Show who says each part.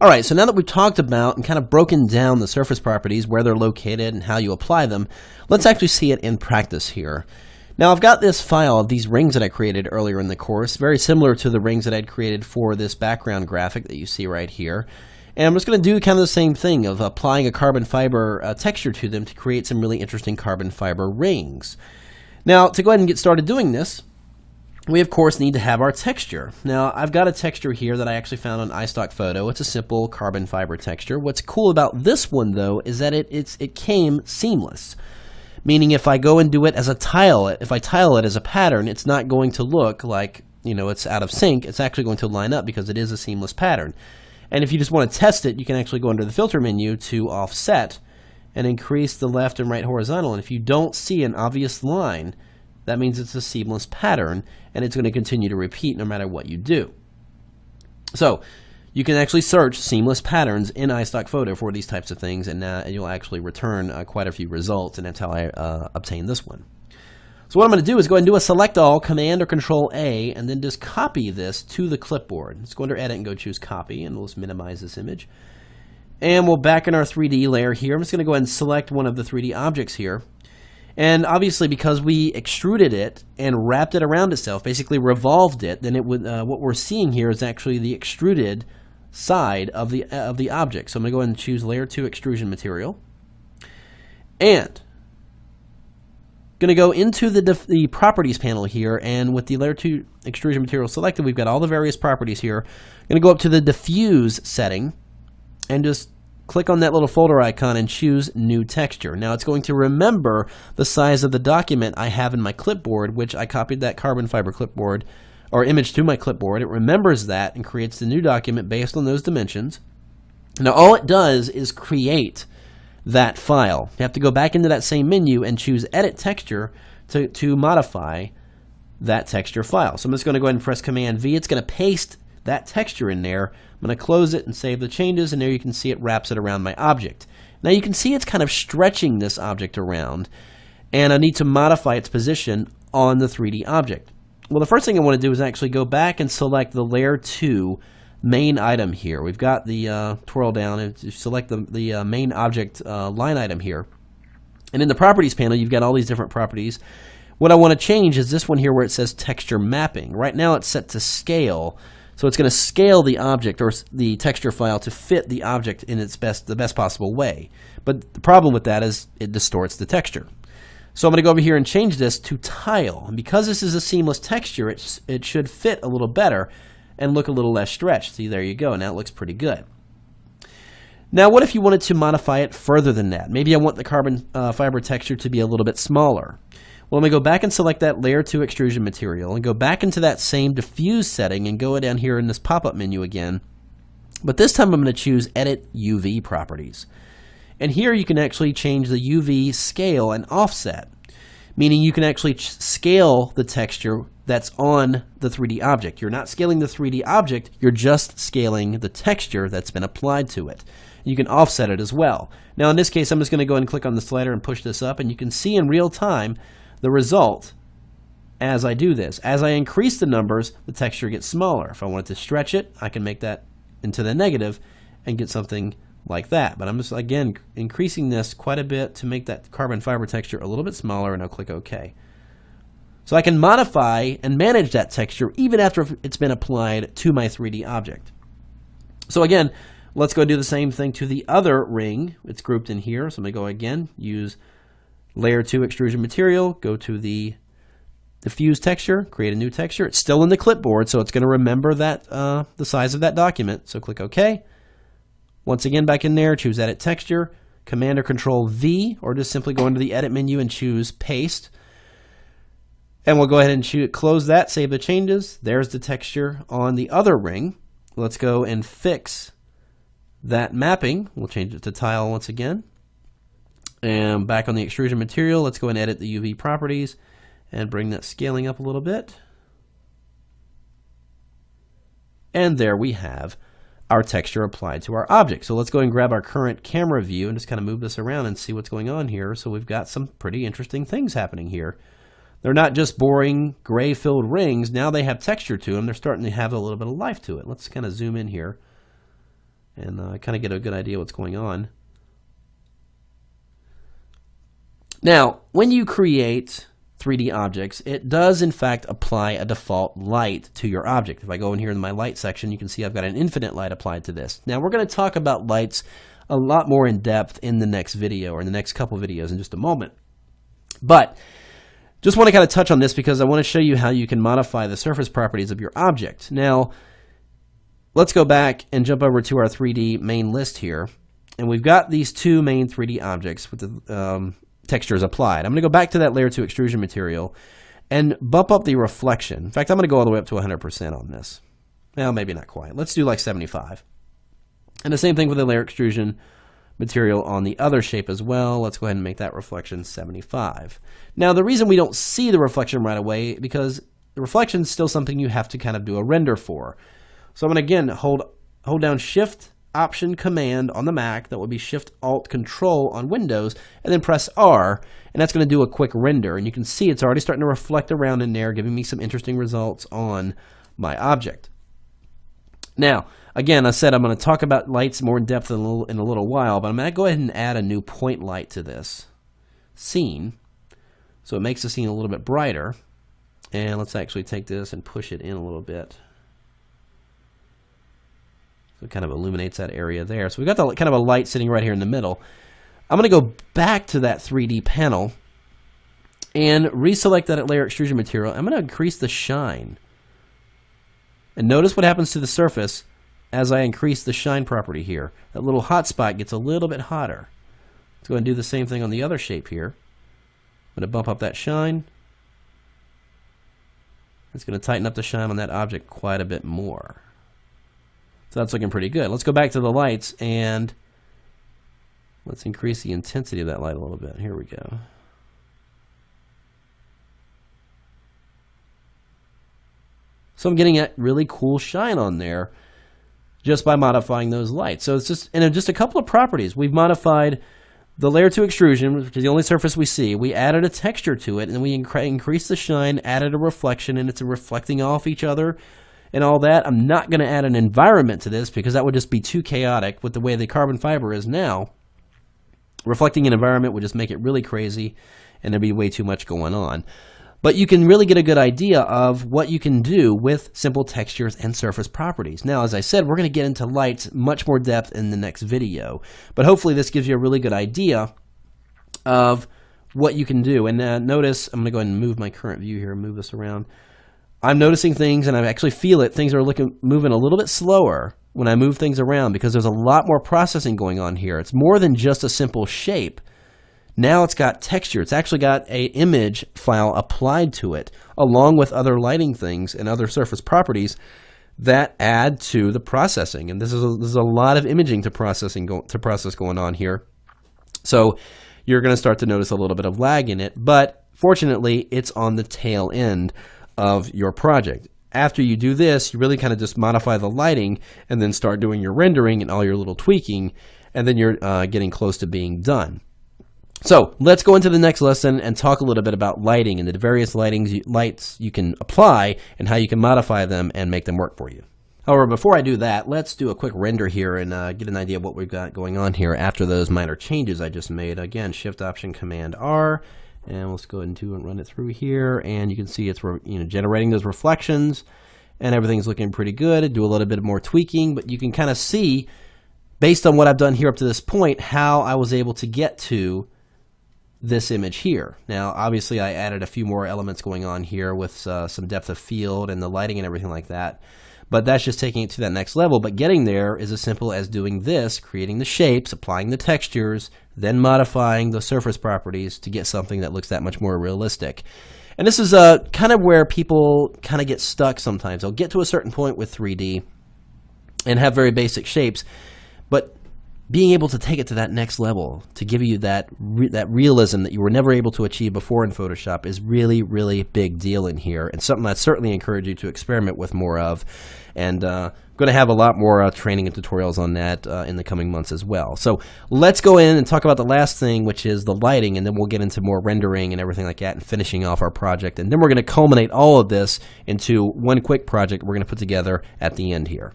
Speaker 1: All right, so now that we've talked about and kind of broken down the surface properties, where they're located and how you apply them, let's actually see it in practice here. Now I've got this file of these rings that I created earlier in the course, very similar to the rings that I'd created for this background graphic that you see right here. And I'm just going to do kind of the same thing of applying a carbon fiber texture to them to create some really interesting carbon fiber rings. Now to go ahead and get started doing this, we of course need to have our texture. Now I've got a texture here that I actually found on iStock Photo. It's a simple carbon fiber texture. What's cool about this one though is that it came seamless. Meaning if I go and do it as a tile, if I tile it as a pattern, it's not going to look like, it's out of sync. It's actually going to line up because it is a seamless pattern. And if you just want to test it, you can actually go under the filter menu to offset and increase the left and right horizontal. And if you don't see an obvious line, that means it's a seamless pattern and it's going to continue to repeat no matter what you do. So you can actually search seamless patterns in iStock Photo for these types of things, and you'll actually return quite a few results, and that's how I obtained this one. So what I'm going to do is go ahead and do a select all, Command or Control A, and then just copy this to the clipboard. Let's go under Edit and go choose Copy, and we'll just minimize this image. And we'll back in our 3D layer here. I'm just going to go ahead and select one of the 3D objects here. And obviously because we extruded it and wrapped it around itself, basically revolved it, then it would what we're seeing here is actually the extruded side of the object. So I'm going to go ahead and choose Layer 2 Extrusion Material. And going to go into the Properties panel here, and with the Layer 2 Extrusion Material selected, we've got all the various properties here. I'm going to go up to the Diffuse setting and just click on that little folder icon and choose New Texture. Now it's going to remember the size of the document I have in my clipboard, which I copied that carbon fiber clipboard or image to my clipboard. It remembers that and creates the new document based on those dimensions. Now all it does is create that file. You have to go back into that same menu and choose Edit Texture to modify that texture file. So I'm just going to go ahead and press Command V. It's going to paste that texture in there. I'm going to close it and save the changes, and there you can see it wraps it around my object. Now you can see it's kind of stretching this object around, and I need to modify its position on the 3D object. Well, the first thing I want to do is actually go back and select the Layer 2 main item here. We've got the twirl down and select the main object line item here. And in the Properties panel, you've got all these different properties. What I want to change is this one here where it says Texture Mapping. Right now it's set to Scale. So it's going to scale the object or the texture file to fit the object in the best possible way. But the problem with that is it distorts the texture. So I'm going to go over here and change this to Tile. And because this is a seamless texture, it should fit a little better and look a little less stretched. See, there you go. Now it looks pretty good. Now what if you wanted to modify it further than that? Maybe I want the carbon fiber texture to be a little bit smaller. Well, I'm going to go back and select that Layer 2 Extrusion Material and go back into that same Diffuse setting and go down here in this pop-up menu again. But this time I'm going to choose Edit UV Properties. And here you can actually change the UV scale and offset, meaning you can actually scale the texture that's on the 3D object. You're not scaling the 3D object, you're just scaling the texture that's been applied to it. You can offset it as well. Now in this case, I'm just going to go ahead and click on the slider and push this up, and you can see in real time the result as I do this. As I increase the numbers, the texture gets smaller. If I wanted to stretch it, I can make that into the negative and get something like that. But I'm just, again, increasing this quite a bit to make that carbon fiber texture a little bit smaller, and I'll click OK. So I can modify and manage that texture even after it's been applied to my 3D object. So again, let's go do the same thing to the other ring. It's grouped in here. So I'm going to go again, use Layer 2 Extrusion Material, go to the Diffuse Texture, create a new texture. It's still in the clipboard, so it's going to remember that the size of that document. So click OK. Once again, back in there, choose Edit Texture, Command or Control V, or just simply go into the Edit menu and choose Paste. And we'll go ahead and close that, save the changes. There's the texture on the other ring. Let's go and fix that mapping. We'll change it to Tile once again. And back on the extrusion material, let's go and edit the UV properties and bring that scaling up a little bit. And there we have our texture applied to our object. So let's go and grab our current camera view and just kind of move this around and see what's going on here. So we've got some pretty interesting things happening here. They're not just boring gray-filled rings. Now they have texture to them. They're starting to have a little bit of life to it. Let's kind of zoom in here and kind of get a good idea what's going on. Now, when you create 3D objects, it does in fact apply a default light to your object. If I go in here in my light section, you can see I've got an infinite light applied to this. Now, we're going to talk about lights a lot more in depth in the next video, or in the next couple videos in just a moment. But just want to kind of touch on this because I want to show you how you can modify the surface properties of your object. Now, let's go back and jump over to our 3D main list here. And we've got these two main 3D objects with the textures applied. I'm going to go back to that layer 2 extrusion material and bump up the reflection. In fact, I'm going to go all the way up to 100% on this. Well, maybe not quite. Let's do like 75. And the same thing with the layer extrusion material on the other shape as well. Let's go ahead and make that reflection 75. Now, the reason we don't see the reflection right away, because the reflection is still something you have to kind of do a render for. So I'm going to, again, hold down Shift Option Command on the Mac. That would be Shift Alt Control on Windows, and then press R, and that's going to do a quick render. And you can see it's already starting to reflect around in there, giving me some interesting results on my object. Now, again, I said I'm going to talk about lights more in depth in a little while, but I'm going to go ahead and add a new point light to this scene, so it makes the scene a little bit brighter. And let's actually take this and push it in a little bit. So it kind of illuminates that area there. So we've got the kind of a light sitting right here in the middle. I'm going to go back to that 3D panel and reselect that layer extrusion material. I'm going to increase the shine. And notice what happens to the surface as I increase the shine property here. That little hot spot gets a little bit hotter. Let's go ahead and do the same thing on the other shape here. I'm going to bump up that shine. It's going to tighten up the shine on that object quite a bit more. So that's looking pretty good. Let's go back to the lights and let's increase the intensity of that light a little bit. Here we go. So I'm getting a really cool shine on there just by modifying those lights. So it's just, and just a couple of properties. We've modified the layer 2 extrusion, which is the only surface we see. We added a texture to it, and then we increased the shine, added a reflection, and it's reflecting off each other and all that. I'm not going to add an environment to this because that would just be too chaotic with the way the carbon fiber is now. Reflecting an environment would just make it really crazy, and there'd be way too much going on. But you can really get a good idea of what you can do with simple textures and surface properties. Now, as I said, we're going to get into lights much more depth in the next video. But hopefully this gives you a really good idea of what you can do. And notice, I'm going to go ahead and move my current view here and move this around. I'm noticing things, and I actually feel it. Things are moving a little bit slower when I move things around because there's a lot more processing going on here. It's more than just a simple shape. Now it's got texture. It's actually got an image file applied to it, along with other lighting things and other surface properties that add to the processing. And this is a lot of imaging to process going on here. So you're going to start to notice a little bit of lag in it, but fortunately, it's on the tail end of your project. After you do this, you really kind of just modify the lighting and then start doing your rendering and all your little tweaking, and then you're getting close to being done. So let's go into the next lesson and talk a little bit about lighting and the various lights you can apply and how you can modify them and make them work for you. However, before I do that, let's do a quick render here and get an idea of what we've got going on here after those minor changes I just made. Again, Shift Option Command R. And let's go ahead and run it through here, and you can see it's generating those reflections, and everything's looking pretty good. Do a little bit more tweaking, but you can kind of see, based on what I've done here up to this point, how I was able to get to this image here. Now, obviously, I added a few more elements going on here with some depth of field and the lighting and everything like that. But that's just taking it to that next level. But getting there is as simple as doing this, creating the shapes, applying the textures, then modifying the surface properties to get something that looks that much more realistic. And this is kind of where people kind of get stuck sometimes. They'll get to a certain point with 3D and have very basic shapes, but being able to take it to that next level, to give you that realism that you were never able to achieve before in Photoshop is really, really big deal in here, and something I certainly encourage you to experiment with more of. And going to have a lot more training and tutorials on that in the coming months as well. So let's go in and talk about the last thing, which is the lighting, and then we'll get into more rendering and everything like that and finishing off our project. And then we're going to culminate all of this into one quick project we're going to put together at the end here.